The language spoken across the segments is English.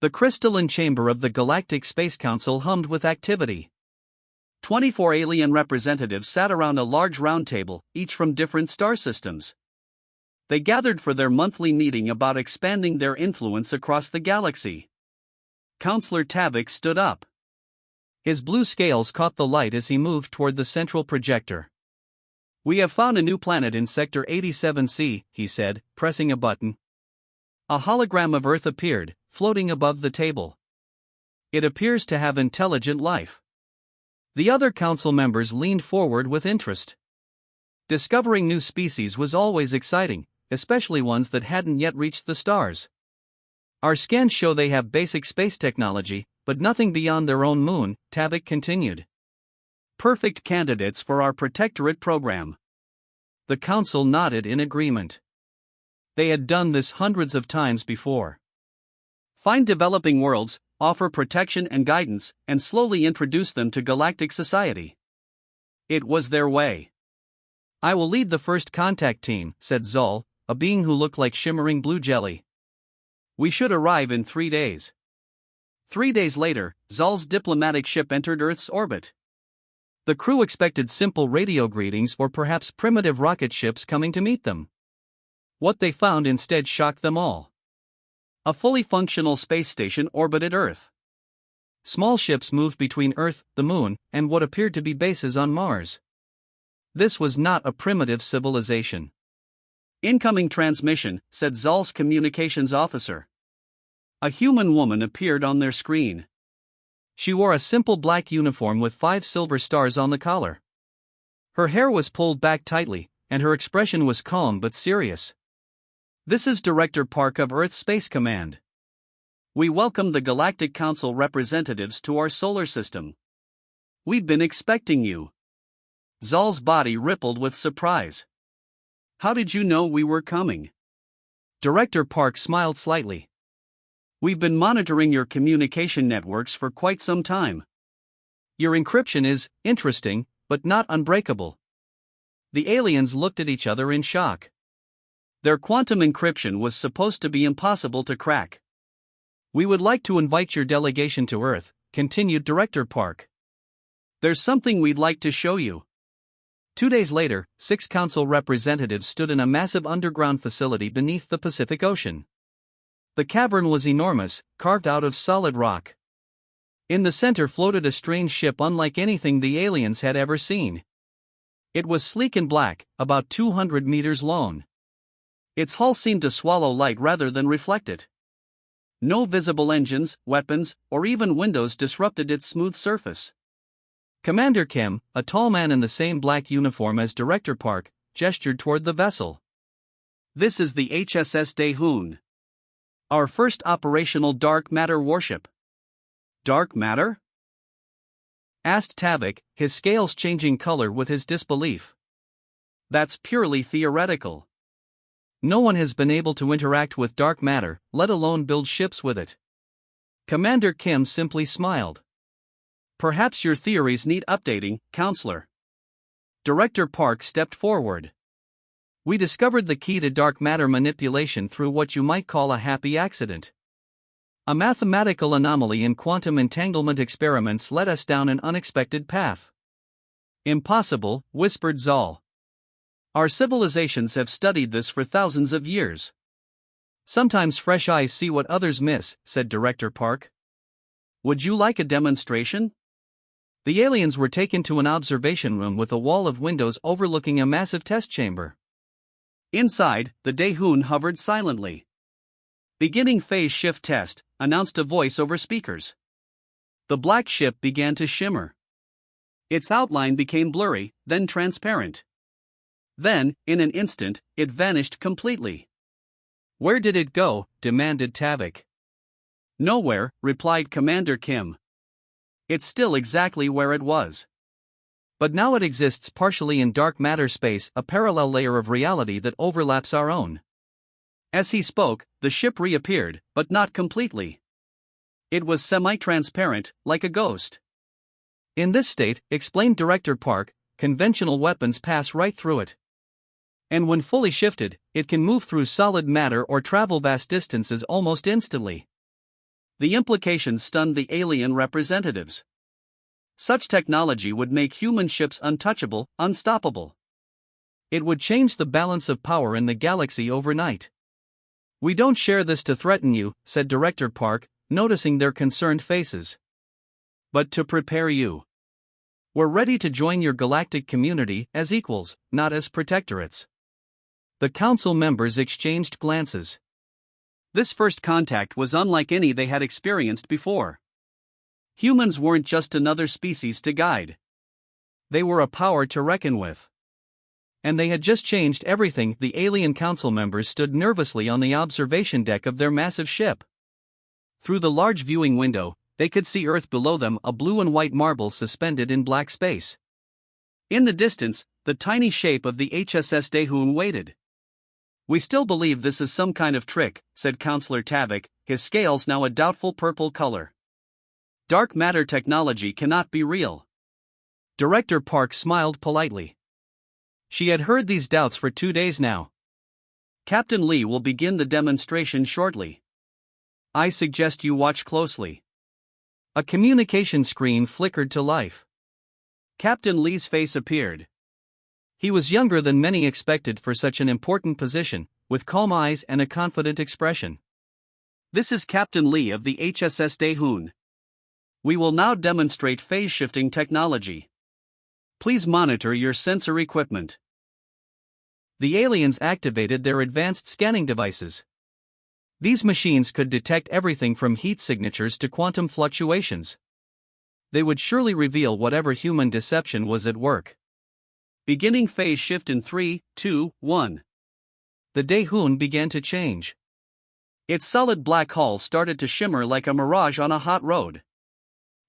The crystalline chamber of the Galactic Space Council hummed with activity. 24 alien representatives sat around a large round table, each from different star systems. They gathered for their monthly meeting about expanding their influence across the galaxy. Counselor Tavik stood up. His blue scales caught the light as he moved toward the central projector. "We have found a new planet in Sector 87C, he said, pressing a button. A hologram of Earth appeared, floating above the table. "It appears to have intelligent life." The other council members leaned forward with interest. Discovering new species was always exciting, especially ones that hadn't yet reached the stars. "Our scans show they have basic space technology, but nothing beyond their own moon," Tavik continued. "Perfect candidates for our protectorate program." The council nodded in agreement. They had done this hundreds of times before. Find developing worlds, offer protection and guidance, and slowly introduce them to galactic society. It was their way. "I will lead the first contact team," said Zol, a being who looked like shimmering blue jelly. "We should arrive in 3 days." 3 days later, Zol's diplomatic ship entered Earth's orbit. The crew expected simple radio greetings or perhaps primitive rocket ships coming to meet them. What they found instead shocked them all. A fully functional space station orbited Earth. Small ships moved between Earth, the Moon, and what appeared to be bases on Mars. This was not a primitive civilization. "Incoming transmission," said Zol's communications officer. A human woman appeared on their screen. She wore a simple black uniform with 5 silver stars on the collar. Her hair was pulled back tightly, and her expression was calm but serious. "This is Director Park of Earth Space Command. We welcome the Galactic Council representatives to our solar system. We've been expecting you." Zol's body rippled with surprise. "How did you know we were coming?" Director Park smiled slightly. "We've been monitoring your communication networks for quite some time. Your encryption is interesting, but not unbreakable." The aliens looked at each other in shock. Their quantum encryption was supposed to be impossible to crack. "We would like to invite your delegation to Earth," continued Director Park. "There's something we'd like to show you." 2 days later, 6 council representatives stood in a massive underground facility beneath the Pacific Ocean. The cavern was enormous, carved out of solid rock. In the center floated a strange ship unlike anything the aliens had ever seen. It was sleek and black, about 200 meters long. Its hull seemed to swallow light rather than reflect it. No visible engines, weapons, or even windows disrupted its smooth surface. Commander Kim, a tall man in the same black uniform as Director Park, gestured toward the vessel. "This is the HSS Daehoon. Our first operational dark matter warship." "Dark matter?" asked Tavik, his scales changing color with his disbelief. "That's purely theoretical. No one has been able to interact with dark matter, let alone build ships with it." Commander Kim simply smiled. "Perhaps your theories need updating, Counselor." Director Park stepped forward. "We discovered the key to dark matter manipulation through what you might call a happy accident. A mathematical anomaly in quantum entanglement experiments led us down an unexpected path." "Impossible," whispered Zol. "Our civilizations have studied this for thousands of years." "Sometimes fresh eyes see what others miss," said Director Park. "Would you like a demonstration?" The aliens were taken to an observation room with a wall of windows overlooking a massive test chamber. Inside, the Daehoon hovered silently. "Beginning phase shift test," announced a voice over speakers. The black ship began to shimmer. Its outline became blurry, then transparent. Then, in an instant, it vanished completely. "Where did it go?" demanded Tavik. "Nowhere," replied Commander Kim. "It's still exactly where it was. But now it exists partially in dark matter space, a parallel layer of reality that overlaps our own." As he spoke, the ship reappeared, but not completely. It was semi-transparent, like a ghost. "In this state," explained Director Park, "conventional weapons pass right through it. And when fully shifted, it can move through solid matter or travel vast distances almost instantly." The implications stunned the alien representatives. Such technology would make human ships untouchable, unstoppable. It would change the balance of power in the galaxy overnight. "We don't share this to threaten you," said Director Park, noticing their concerned faces. "But to prepare you. We're ready to join your galactic community as equals, not as protectorates." The council members exchanged glances. This first contact was unlike any they had experienced before. Humans weren't just another species to guide. They were a power to reckon with. And they had just changed everything. The alien council members stood nervously on the observation deck of their massive ship. Through the large viewing window, they could see Earth below them, a blue and white marble suspended in black space. In the distance, the tiny shape of the HSS Daehoon waited. "We still believe this is some kind of trick," said Counselor Tavik, his scales now a doubtful purple color. "Dark matter technology cannot be real." Director Park smiled politely. She had heard these doubts for 2 days now. "Captain Lee will begin the demonstration shortly. I suggest you watch closely." A communication screen flickered to life. Captain Lee's face appeared. He was younger than many expected for such an important position, with calm eyes and a confident expression. "This is Captain Lee of the HSS Daehoon. We will now demonstrate phase-shifting technology. Please monitor your sensor equipment." The aliens activated their advanced scanning devices. These machines could detect everything from heat signatures to quantum fluctuations. They would surely reveal whatever human deception was at work. Beginning phase shift in 3, 2, 1. The Daehoon began to change. Its solid black hull started to shimmer like a mirage on a hot road.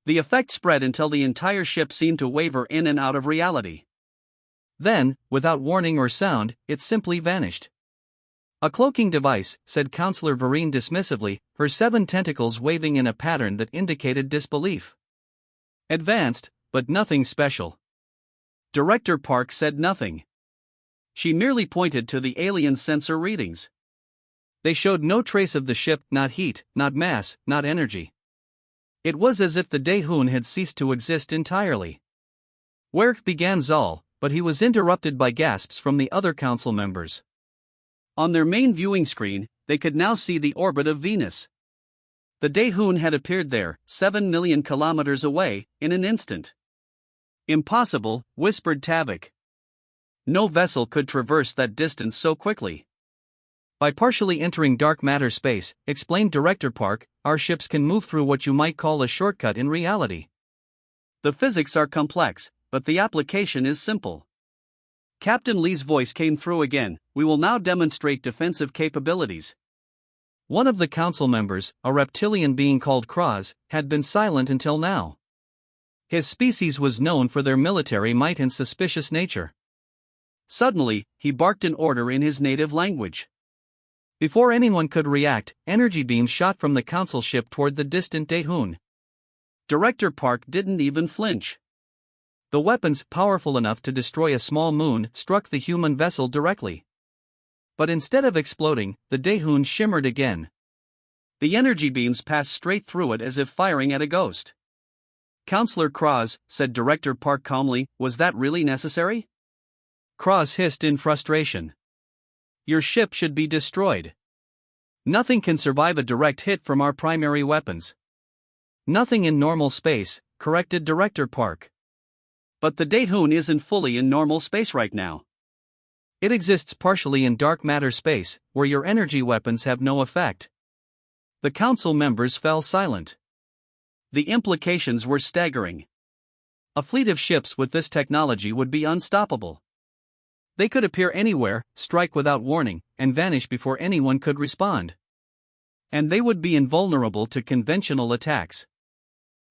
The effect spread until the entire ship seemed to waver in and out of reality. Then, without warning or sound, it simply vanished. "A cloaking device," said Counselor Vereen dismissively, her 7 tentacles waving in a pattern that indicated disbelief. "Advanced, but nothing special." Director Park said nothing. She merely pointed to the alien sensor readings. They showed no trace of the ship, not heat, not mass, not energy. It was as if the Daehoon had ceased to exist entirely. "Where?" began Zal, but he was interrupted by gasps from the other council members. On their main viewing screen, they could now see the orbit of Venus. The Daehoon had appeared there, 7 million kilometers away, in an instant. "Impossible," whispered Tavik. "No vessel could traverse that distance so quickly." "By partially entering dark matter space," explained Director Park, "our ships can move through what you might call a shortcut in reality. The physics are complex, but the application is simple." Captain Lee's voice came through again. "We will now demonstrate defensive capabilities." One of the council members, a reptilian being called Kraz, had been silent until now. His species was known for their military might and suspicious nature. Suddenly, he barked an order in his native language. Before anyone could react, energy beams shot from the council ship toward the distant Daehoon. Director Park didn't even flinch. The weapons, powerful enough to destroy a small moon, struck the human vessel directly. But instead of exploding, the Daehoon shimmered again. The energy beams passed straight through it as if firing at a ghost. "Counselor Kraz," said Director Park calmly, "was that really necessary?" Kraz hissed in frustration. "Your ship should be destroyed. Nothing can survive a direct hit from our primary weapons." "Nothing in normal space," corrected Director Park. "But the Daehoon isn't fully in normal space right now. It exists partially in dark matter space, where your energy weapons have no effect." The council members fell silent. The implications were staggering. A fleet of ships with this technology would be unstoppable. They could appear anywhere, strike without warning, and vanish before anyone could respond. And they would be invulnerable to conventional attacks.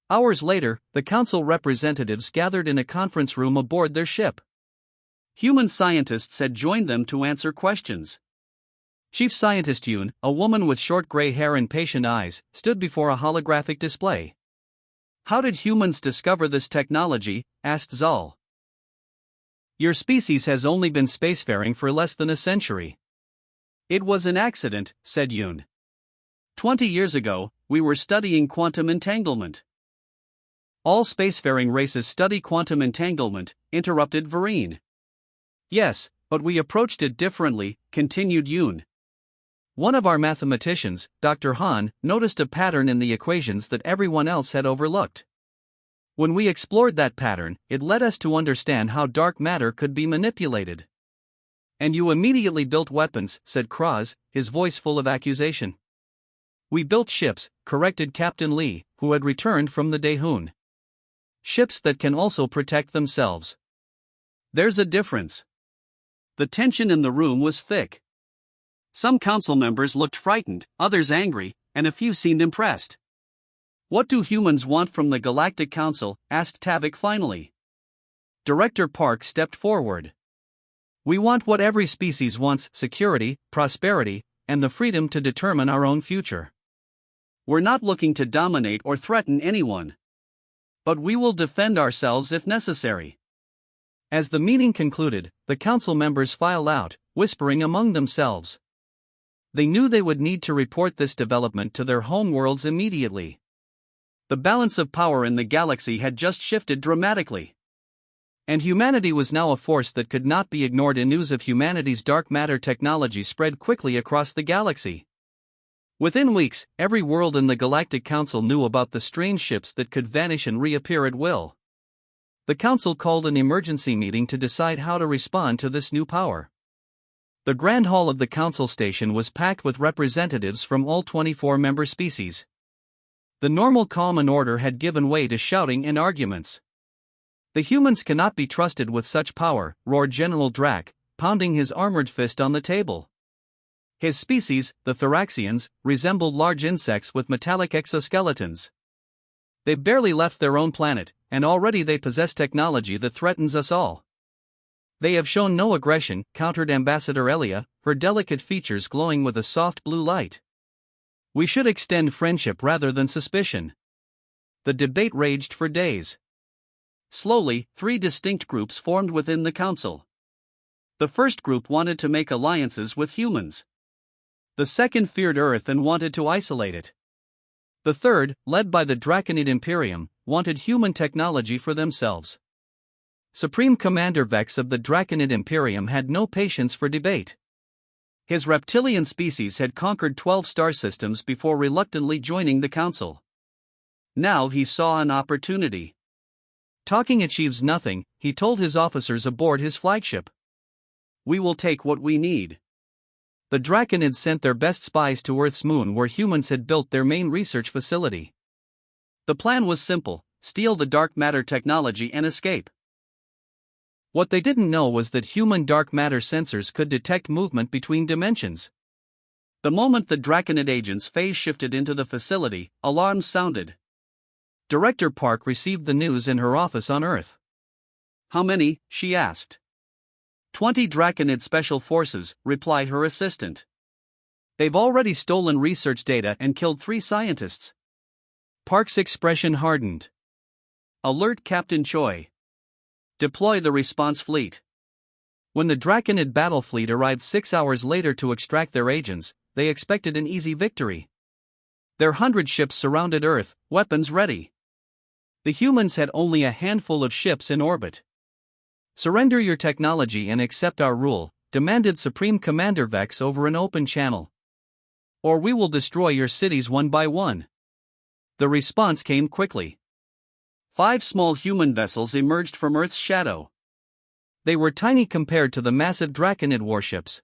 Hours later, the council representatives gathered in a conference room aboard their ship. Human scientists had joined them to answer questions. Chief Scientist Yoon, a woman with short gray hair and patient eyes, stood before a holographic display. "How did humans discover this technology?" asked Zal. "Your species has only been spacefaring for less than a century." "It was an accident," said Yoon. 20 years ago, we were studying quantum entanglement. All spacefaring races study quantum entanglement, interrupted Vereen. Yes, but we approached it differently, continued Yoon. One of our mathematicians, Dr. Han, noticed a pattern in the equations that everyone else had overlooked. When we explored that pattern, it led us to understand how dark matter could be manipulated. And you immediately built weapons, said Kraz, his voice full of accusation. We built ships, corrected Captain Lee, who had returned from the Daehoon. Ships that can also protect themselves. There's a difference. The tension in the room was thick. Some council members looked frightened, others angry, and a few seemed impressed. What do humans want from the Galactic Council? Asked Tavik finally. Director Park stepped forward. We want what every species wants: security, prosperity, and the freedom to determine our own future. We're not looking to dominate or threaten anyone. But we will defend ourselves if necessary. As the meeting concluded, the council members filed out, whispering among themselves. They knew they would need to report this development to their homeworlds immediately. The balance of power in the galaxy had just shifted dramatically. And humanity was now a force that could not be ignored. News of humanity's dark matter technology spread quickly across the galaxy. Within weeks, every world in the Galactic Council knew about the strange ships that could vanish and reappear at will. The Council called an emergency meeting to decide how to respond to this new power. The Grand Hall of the Council Station was packed with representatives from all 24 member species. The normal calm and order had given way to shouting and arguments. The humans cannot be trusted with such power, roared General Drac, pounding his armored fist on the table. His species, the Thoraxians, resembled large insects with metallic exoskeletons. They barely left their own planet, and already they possess technology that threatens us all. They have shown no aggression, countered Ambassador Elia, her delicate features glowing with a soft blue light. We should extend friendship rather than suspicion. The debate raged for days. Slowly, 3 distinct groups formed within the council. The first group wanted to make alliances with humans. The second feared Earth and wanted to isolate it. The third, led by the Draconid Imperium, wanted human technology for themselves. Supreme Commander Vex of the Draconid Imperium had no patience for debate. His reptilian species had conquered 12 star systems before reluctantly joining the council. Now he saw an opportunity. Talking achieves nothing, he told his officers aboard his flagship. We will take what we need. The Draconids sent their best spies to Earth's moon, where humans had built their main research facility. The plan was simple: steal the dark matter technology and escape. What they didn't know was that human dark matter sensors could detect movement between dimensions. The moment the Draconid agents phase shifted into the facility, alarms sounded. Director Park received the news in her office on Earth. How many? She asked. 20 Draconid Special Forces, replied her assistant. They've already stolen research data and killed 3 scientists. Park's expression hardened. Alert Captain Choi. Deploy the response fleet. When the Draconid battle fleet arrived 6 hours later to extract their agents, they expected an easy victory. Their 100 ships surrounded Earth, weapons ready. The humans had only a handful of ships in orbit. Surrender your technology and accept our rule, demanded Supreme Commander Vex over an open channel. Or we will destroy your cities one by one. The response came quickly. 5 small human vessels emerged from Earth's shadow. They were tiny compared to the massive Draconid warships.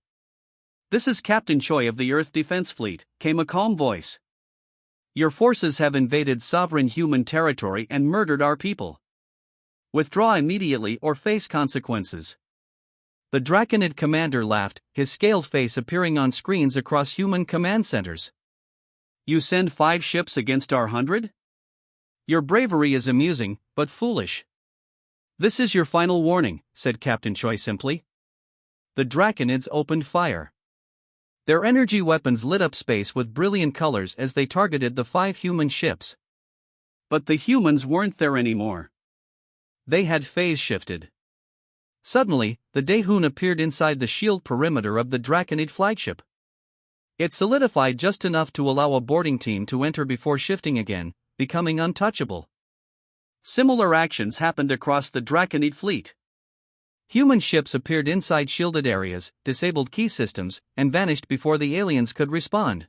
This is Captain Choi of the Earth Defense Fleet, came a calm voice. Your forces have invaded sovereign human territory and murdered our people. Withdraw immediately or face consequences. The Draconid commander laughed, his scaled face appearing on screens across human command centers. You send 5 ships against our 100? Your bravery is amusing, but foolish. This is your final warning, said Captain Choi simply. The Draconids opened fire. Their energy weapons lit up space with brilliant colors as they targeted the 5 human ships. But the humans weren't there anymore. They had phase shifted. Suddenly, the Daehoon appeared inside the shield perimeter of the Draconid flagship. It solidified just enough to allow a boarding team to enter before shifting again, becoming untouchable. Similar actions happened across the Draconid fleet. Human ships appeared inside shielded areas, disabled key systems, and vanished before the aliens could respond.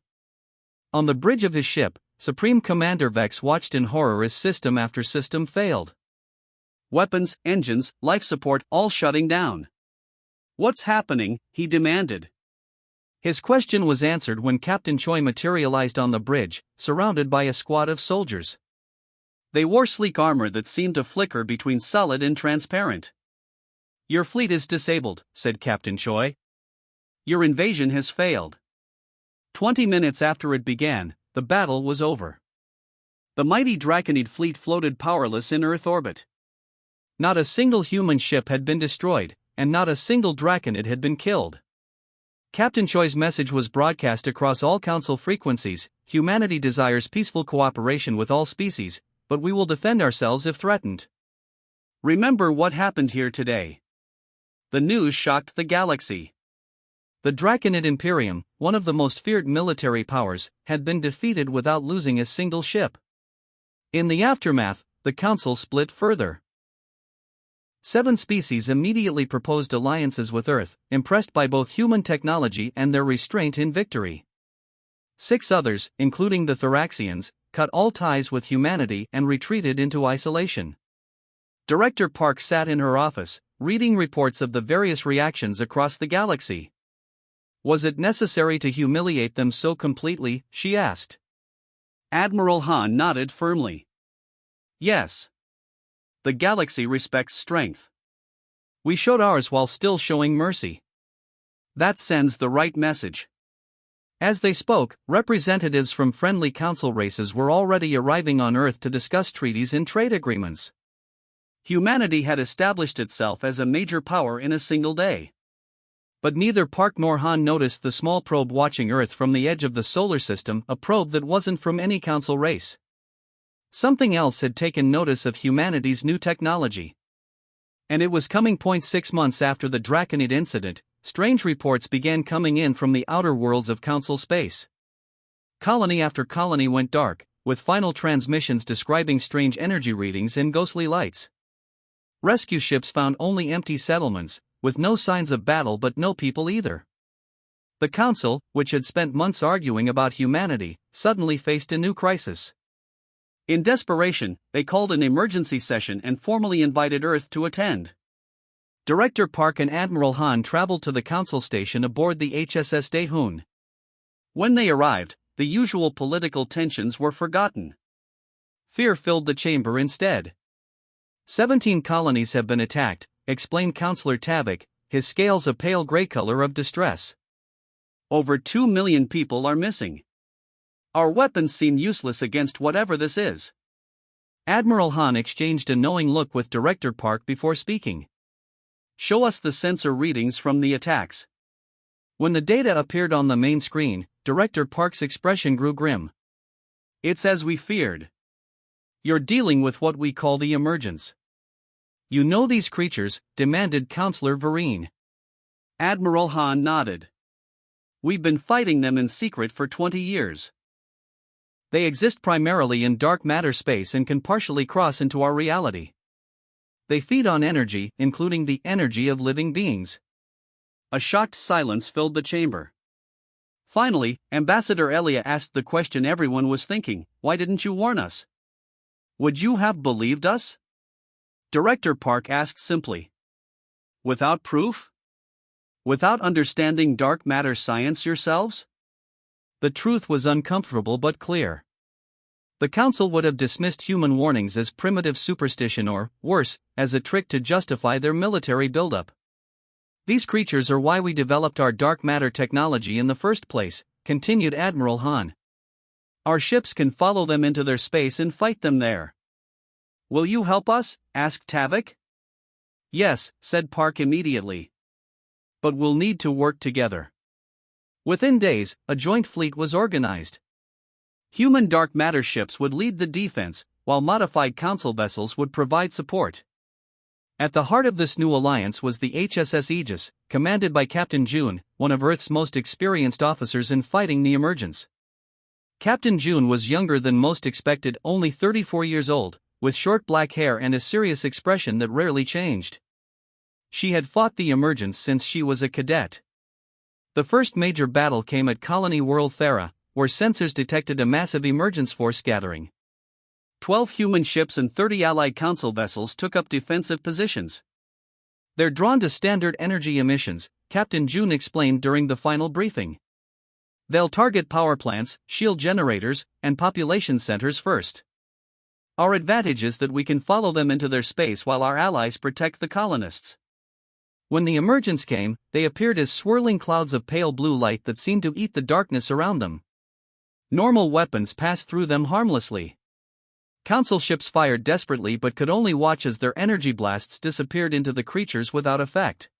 On the bridge of his ship, Supreme Commander Vex watched in horror as system after system failed. Weapons, engines, life support all shutting down. "What's happening?" he demanded. His question was answered when Captain Choi materialized on the bridge, surrounded by a squad of soldiers. They wore sleek armor that seemed to flicker between solid and transparent. "Your fleet is disabled," said Captain Choi. "Your invasion has failed." 20 minutes after it began, the battle was over. The mighty Draconid fleet floated powerless in Earth orbit. Not a single human ship had been destroyed, and not a single Draconid had been killed. Captain Choi's message was broadcast across all Council frequencies: humanity desires peaceful cooperation with all species, but we will defend ourselves if threatened. Remember what happened here today. The news shocked the galaxy. The Draconid Imperium, one of the most feared military powers, had been defeated without losing a single ship. In the aftermath, the Council split further. 7 species immediately proposed alliances with Earth, impressed by both human technology and their restraint in victory. 6 others, including the Thoraxians, cut all ties with humanity and retreated into isolation. Director Park sat in her office, reading reports of the various reactions across the galaxy. Was it necessary to humiliate them so completely, she asked. Admiral Han nodded firmly. Yes. The galaxy respects strength. We showed ours while still showing mercy. That sends the right message. As they spoke, representatives from friendly council races were already arriving on Earth to discuss treaties and trade agreements. Humanity had established itself as a major power in a single day. But neither Park nor Han noticed the small probe watching Earth from the edge of the solar system, a probe that wasn't from any council race. Something else had taken notice of humanity's new technology. And it was coming. 6 months after the Draconid incident, strange reports began coming in from the outer worlds of Council space. Colony after colony went dark, with final transmissions describing strange energy readings and ghostly lights. Rescue ships found only empty settlements, with no signs of battle but no people either. The Council, which had spent months arguing about humanity, suddenly faced a new crisis. In desperation, they called an emergency session and formally invited Earth to attend. Director Park and Admiral Han traveled to the Council station aboard the HSS Daehoon. When they arrived, the usual political tensions were forgotten. Fear filled the chamber instead. 17 colonies have been attacked, explained Councillor Tavik, his scales a pale gray color of distress. Over 2 million people are missing. Our weapons seem useless against whatever this is. Admiral Han exchanged a knowing look with Director Park before speaking. Show us the sensor readings from the attacks. When the data appeared on the main screen, Director Park's expression grew grim. It's as we feared. You're dealing with what we call the emergence. You know these creatures, demanded Councillor Vereen. Admiral Han nodded. We've been fighting them in secret for 20 years. They exist primarily in dark matter space and can partially cross into our reality. They feed on energy, including the energy of living beings. A shocked silence filled the chamber. Finally, Ambassador Elia asked the question everyone was thinking: why didn't you warn us? Would you have believed us? Director Park asked simply. Without proof? Without understanding dark matter science yourselves? The truth was uncomfortable but clear. The Council would have dismissed human warnings as primitive superstition or, worse, as a trick to justify their military buildup. These creatures are why we developed our dark matter technology in the first place, continued Admiral Han. Our ships can follow them into their space and fight them there. Will you help us? Asked Tavik. Yes, said Park immediately. But we'll need to work together. Within days, a joint fleet was organized. Human dark matter ships would lead the defense, while modified Council vessels would provide support. At the heart of this new alliance was the HSS Aegis, commanded by Captain June, one of Earth's most experienced officers in fighting the emergence. Captain June was younger than most expected, only 34 years old, with short black hair and a serious expression that rarely changed. She had fought the emergence since she was a cadet. The first major battle came at Colony World Thera, where sensors detected a massive emergence force gathering. 12 human ships and 30 Allied Council vessels took up defensive positions. They're drawn to standard energy emissions, Captain June explained during the final briefing. They'll target power plants, shield generators, and population centers first. Our advantage is that we can follow them into their space while our allies protect the colonists. When the emergence came, they appeared as swirling clouds of pale blue light that seemed to eat the darkness around them. Normal weapons passed through them harmlessly. Council ships fired desperately but could only watch as their energy blasts disappeared into the creatures without effect.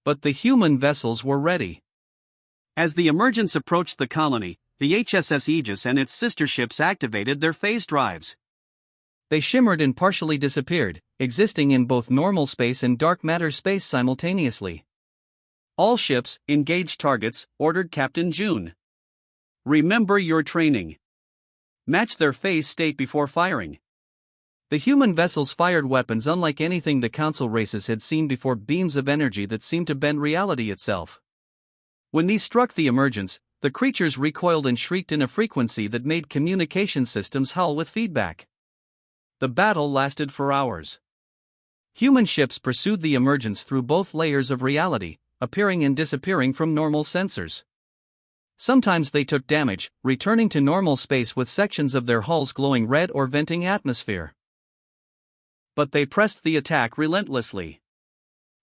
But the human vessels were ready. As the emergence approached the colony, the HSS Aegis and its sister ships activated their phase drives. They shimmered and partially disappeared, existing in both normal space and dark matter space simultaneously. All ships, engage targets, ordered Captain June. Remember your training. Match their phase state before firing. The human vessels fired weapons unlike anything the Council races had seen before, beams of energy that seemed to bend reality itself. When these struck the emergence, the creatures recoiled and shrieked in a frequency that made communication systems howl with feedback. The battle lasted for hours. Human ships pursued the emergence through both layers of reality, appearing and disappearing from normal sensors. Sometimes they took damage, returning to normal space with sections of their hulls glowing red or venting atmosphere. But they pressed the attack relentlessly.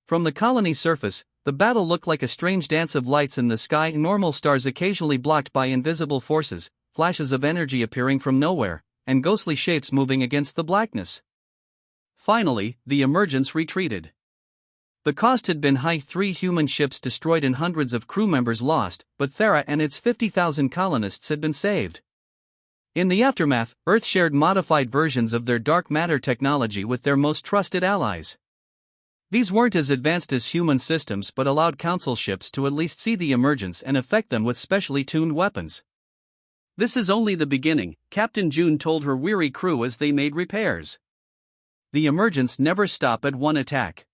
From the colony surface, the battle looked like a strange dance of lights in the sky, normal stars occasionally blocked by invisible forces, flashes of energy appearing from nowhere, and ghostly shapes moving against the blackness. Finally, the emergence retreated. The cost had been high: 3 human ships destroyed and hundreds of crew members lost, but Thera and its 50,000 colonists had been saved. In the aftermath, Earth shared modified versions of their dark matter technology with their most trusted allies. These weren't as advanced as human systems but allowed Council ships to at least see the emergence and affect them with specially tuned weapons. "This is only the beginning," Captain June told her weary crew as they made repairs. "The emergence never stop at one attack.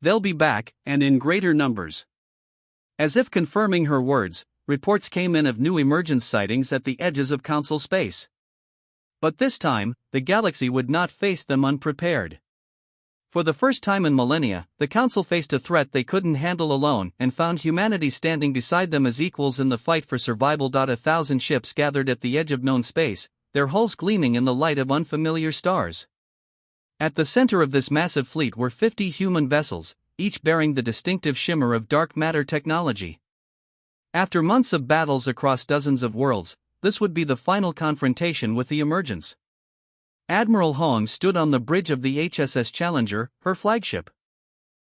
They'll be back, and in greater numbers." As if confirming her words, reports came in of new emergence sightings at the edges of Council space. But this time, the galaxy would not face them unprepared. For the first time in millennia, the Council faced a threat they couldn't handle alone and found humanity standing beside them as equals in the fight for survival. 1,000 ships gathered at the edge of known space, their hulls gleaming in the light of unfamiliar stars. At the center of this massive fleet were 50 human vessels, each bearing the distinctive shimmer of dark matter technology. After months of battles across dozens of worlds, this would be the final confrontation with the emergence. Admiral Hong stood on the bridge of the HSS Challenger, her flagship.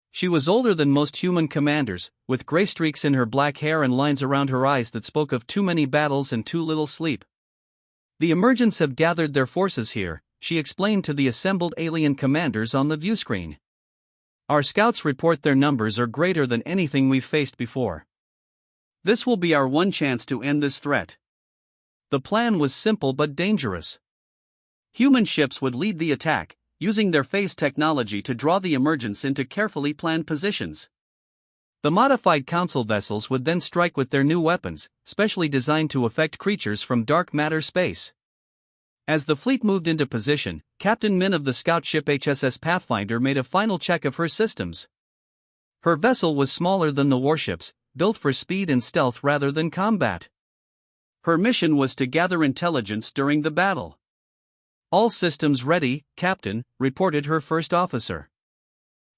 She was older than most human commanders, with gray streaks in her black hair and lines around her eyes that spoke of too many battles and too little sleep. "The emergence have gathered their forces here," she explained to the assembled alien commanders on the viewscreen. "Our scouts report their numbers are greater than anything we've faced before. This will be our one chance to end this threat." The plan was simple but dangerous. Human ships would lead the attack, using their phase technology to draw the emergence into carefully planned positions. The modified Council vessels would then strike with their new weapons, specially designed to affect creatures from dark matter space. As the fleet moved into position, Captain Min of the scout ship HSS Pathfinder made a final check of her systems. Her vessel was smaller than the warships, built for speed and stealth rather than combat. Her mission was to gather intelligence during the battle. "All systems ready, Captain," reported her first officer.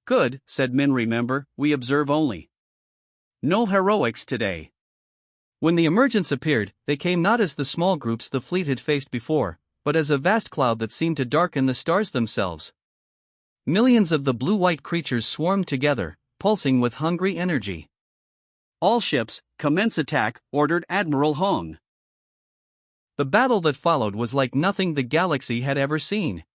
"Good," said Min. "Remember, we observe only. No heroics today." When the emergence appeared, they came not as the small groups the fleet had faced before, but as a vast cloud that seemed to darken the stars themselves. Millions of the blue-white creatures swarmed together, pulsing with hungry energy. "All ships, commence attack," ordered Admiral Hong. The battle that followed was like nothing the galaxy had ever seen.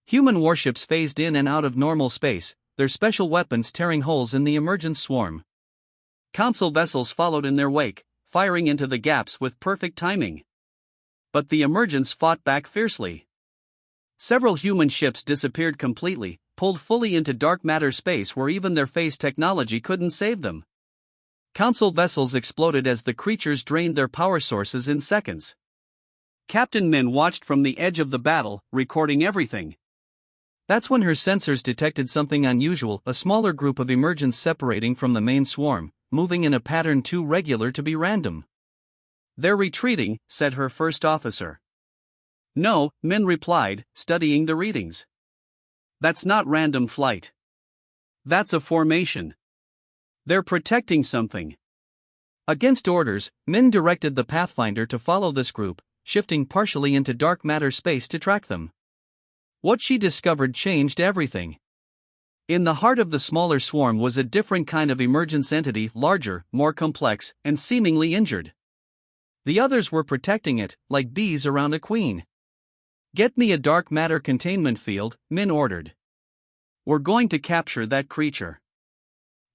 Human warships phased in and out of normal space, their special weapons tearing holes in the emergence swarm. Council vessels followed in their wake, firing into the gaps with perfect timing. But the emergence fought back fiercely. Several human ships disappeared completely, pulled fully into dark matter space where even their phase technology couldn't save them. Council vessels exploded as the creatures drained their power sources in seconds. Captain Min watched from the edge of the battle, recording everything. That's when her sensors detected something unusual, a smaller group of emergents separating from the main swarm, moving in a pattern too regular to be random. "They're retreating," said her first officer. "No," Min replied, studying the readings. "That's not random flight. That's a formation. They're protecting something." Against orders, Min directed the Pathfinder to follow this group, shifting partially into dark matter space to track them. What she discovered changed everything. In the heart of the smaller swarm was a different kind of emergence entity, larger, more complex, and seemingly injured. The others were protecting it, like bees around a queen. "Get me a dark matter containment field," Min ordered. "We're going to capture that creature."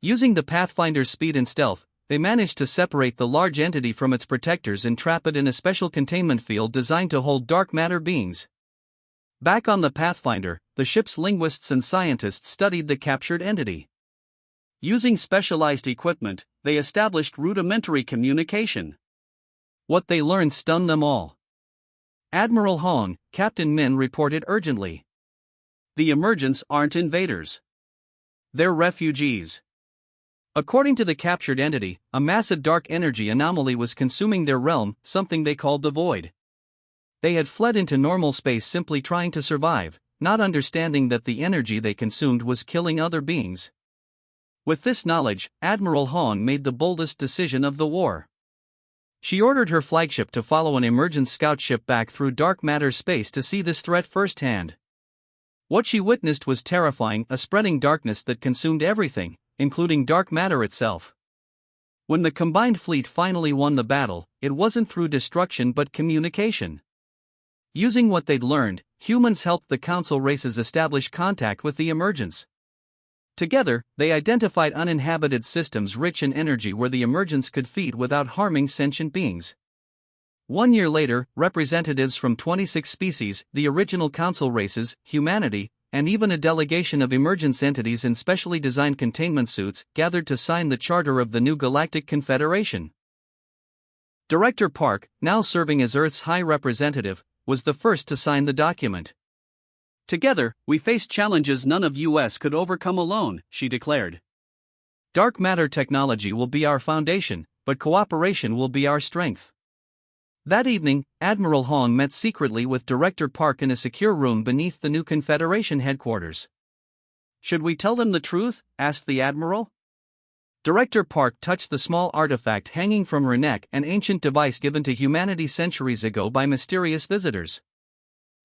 Using the Pathfinder's speed and stealth, they managed to separate the large entity from its protectors and trap it in a special containment field designed to hold dark matter beings. Back on the Pathfinder, the ship's linguists and scientists studied the captured entity. Using specialized equipment, they established rudimentary communication. What they learned stunned them all. "Admiral Hong," Captain Min reported urgently. "The emergents aren't invaders. They're refugees." According to the captured entity, a massive dark energy anomaly was consuming their realm, something they called the Void. They had fled into normal space simply trying to survive, not understanding that the energy they consumed was killing other beings. With this knowledge, Admiral Hong made the boldest decision of the war. She ordered her flagship to follow an emergence scout ship back through dark matter space to see this threat firsthand. What she witnessed was terrifying, a spreading darkness that consumed everything, including dark matter itself. When the combined fleet finally won the battle, it wasn't through destruction but communication. Using what they'd learned, humans helped the Council races establish contact with the emergence. Together, they identified uninhabited systems rich in energy where the emergence could feed without harming sentient beings. 1 year later, representatives from 26 species, the original Council races, humanity, and even a delegation of emergence entities in specially designed containment suits, gathered to sign the charter of the new Galactic Confederation. Director Park, now serving as Earth's High Representative, was the first to sign the document. "Together, we face challenges none of US could overcome alone," she declared. "Dark matter technology will be our foundation, but cooperation will be our strength." That evening, Admiral Hong met secretly with Director Park in a secure room beneath the new Confederation headquarters. "Should we tell them the truth?" asked the Admiral. Director Park touched the small artifact hanging from her neck, an ancient device given to humanity centuries ago by mysterious visitors.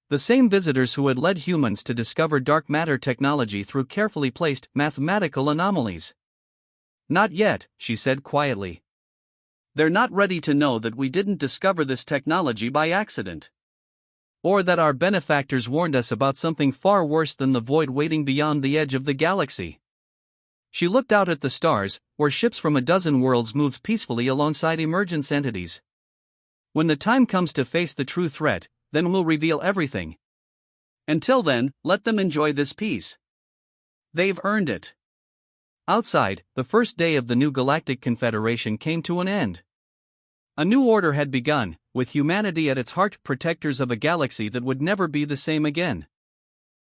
The same visitors who had led humans to discover dark matter technology through carefully placed mathematical anomalies. "Not yet," she said quietly. "They're not ready to know that we didn't discover this technology by accident. Or that our benefactors warned us about something far worse than the void waiting beyond the edge of the galaxy." She looked out at the stars, where ships from a dozen worlds moved peacefully alongside emergence entities. "When the time comes to face the true threat, then we'll reveal everything. Until then, let them enjoy this peace. They've earned it." Outside, the first day of the new Galactic Confederation came to an end. A new order had begun, with humanity at its heart, protectors of a galaxy that would never be the same again.